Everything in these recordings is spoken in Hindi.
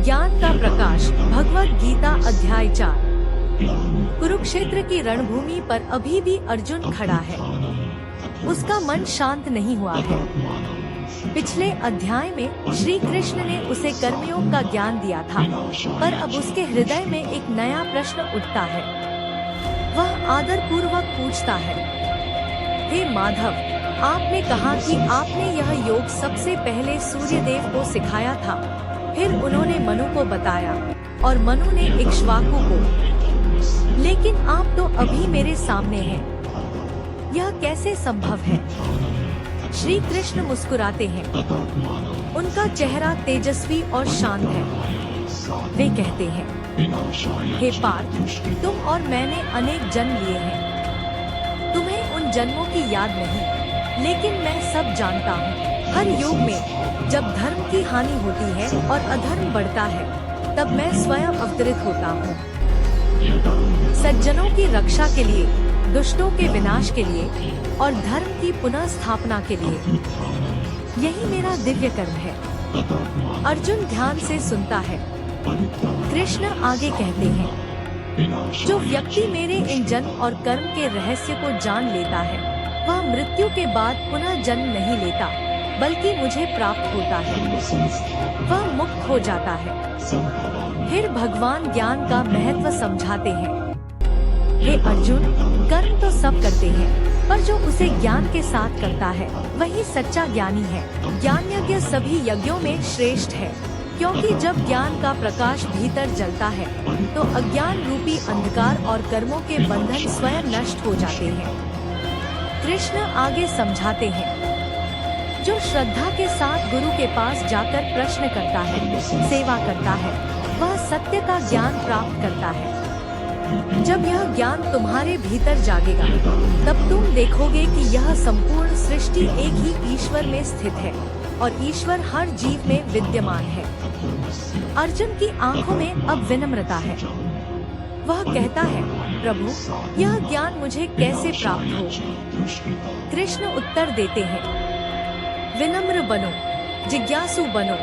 ज्ञान का प्रकाश, भगवद गीता अध्याय 4। कुरुक्षेत्र की रणभूमि पर अभी भी अर्जुन खड़ा है। उसका मन शांत नहीं हुआ है। पिछले अध्याय में श्री कृष्ण ने उसे कर्मयोग का ज्ञान दिया था, पर अब उसके हृदय में एक नया प्रश्न उठता है। वह आदर पूर्वक पूछता है, हे माधव, आपने कहा कि आपने यह योग सबसे पहले सूर्यदेव को सिखाया था, फिर उन्होंने मनु को बताया और मनु ने इक्ष्वाकु को, लेकिन आप तो अभी मेरे सामने हैं। यह कैसे संभव है? श्री कृष्ण मुस्कुराते हैं। उनका चेहरा तेजस्वी और शांत है। वे कहते हैं, हे पार्थ, तुम और मैंने अनेक जन्म लिए हैं। तुम्हें उन जन्मों की याद नहीं, लेकिन मैं सब जानता हूँ। हर युग में जब धर्म की हानि होती है और अधर्म बढ़ता है, तब मैं स्वयं अवतरित होता हूँ। सज्जनों की रक्षा के लिए, दुष्टों के विनाश के लिए और धर्म की पुनः स्थापना के लिए। यही मेरा दिव्य कर्म है। अर्जुन ध्यान से सुनता है। कृष्ण आगे कहते हैं, जो व्यक्ति मेरे इन जन्म और कर्म के रहस्य को जान लेता है, वह मृत्यु के बाद पुनः जन्म नहीं लेता, बल्कि मुझे प्राप्त होता है। वह मुक्त हो जाता है। फिर भगवान ज्ञान का महत्व समझाते हैं। हे अर्जुन, कर्म तो सब करते हैं, पर जो उसे ज्ञान के साथ करता है, वही सच्चा ज्ञानी है। ज्ञान यज्ञ सभी यज्ञों में श्रेष्ठ है, क्योंकि जब ज्ञान का प्रकाश भीतर जलता है, तो अज्ञान रूपी अंधकार और कर्मों के बंधन स्वयं नष्ट हो जाते हैं। कृष्ण आगे समझाते हैं, जो श्रद्धा के साथ गुरु के पास जाकर प्रश्न करता है, सेवा करता है, वह सत्य का ज्ञान प्राप्त करता है। जब यह ज्ञान तुम्हारे भीतर जागेगा, तब तुम देखोगे कि यह संपूर्ण सृष्टि एक ही ईश्वर में स्थित है और ईश्वर हर जीव में विद्यमान है। अर्जुन की आंखों में अब विनम्रता है। वह कहता है, प्रभु, यह ज्ञान मुझे कैसे प्राप्त हो? कृष्ण उत्तर देते हैं, विनम्र बनो, जिज्ञासु बनो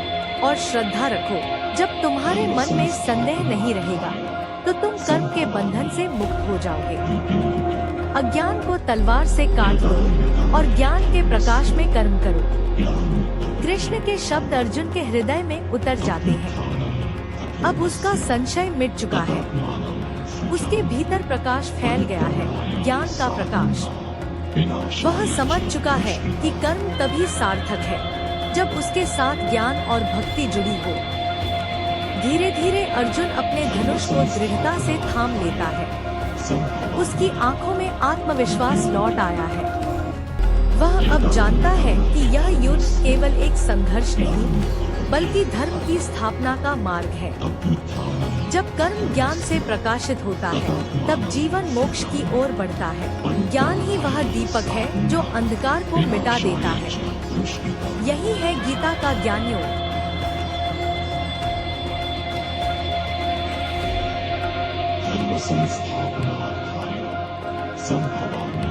और श्रद्धा रखो। जब तुम्हारे मन में संदेह नहीं रहेगा, तो तुम कर्म के बंधन से मुक्त हो जाओगे। अज्ञान को तलवार से काट दो और ज्ञान के प्रकाश में कर्म करो। कृष्ण के शब्द अर्जुन के हृदय में उतर जाते हैं। अब उसका संशय मिट चुका है। उसके भीतर प्रकाश फैल गया है, ज्ञान का प्रकाश। वह समझ चुका है कि कर्म तभी सार्थक है, जब उसके साथ ज्ञान और भक्ति जुड़ी हो। धीरे धीरे अर्जुन अपने धनुष को दृढ़ता से थाम लेता है। उसकी आंखों में आत्मविश्वास लौट आया है। वह अब जानता है कि यह युद्ध केवल एक संघर्ष नहीं, बल्कि धर्म की स्थापना का मार्ग है। जब कर्म ज्ञान से प्रकाशित होता है, तब जीवन मोक्ष की ओर बढ़ता है। ज्ञान ही वह दीपक है जो अंधकार को मिटा देता है। यही है गीता का ज्ञान योग। संस्थापना संभवामि।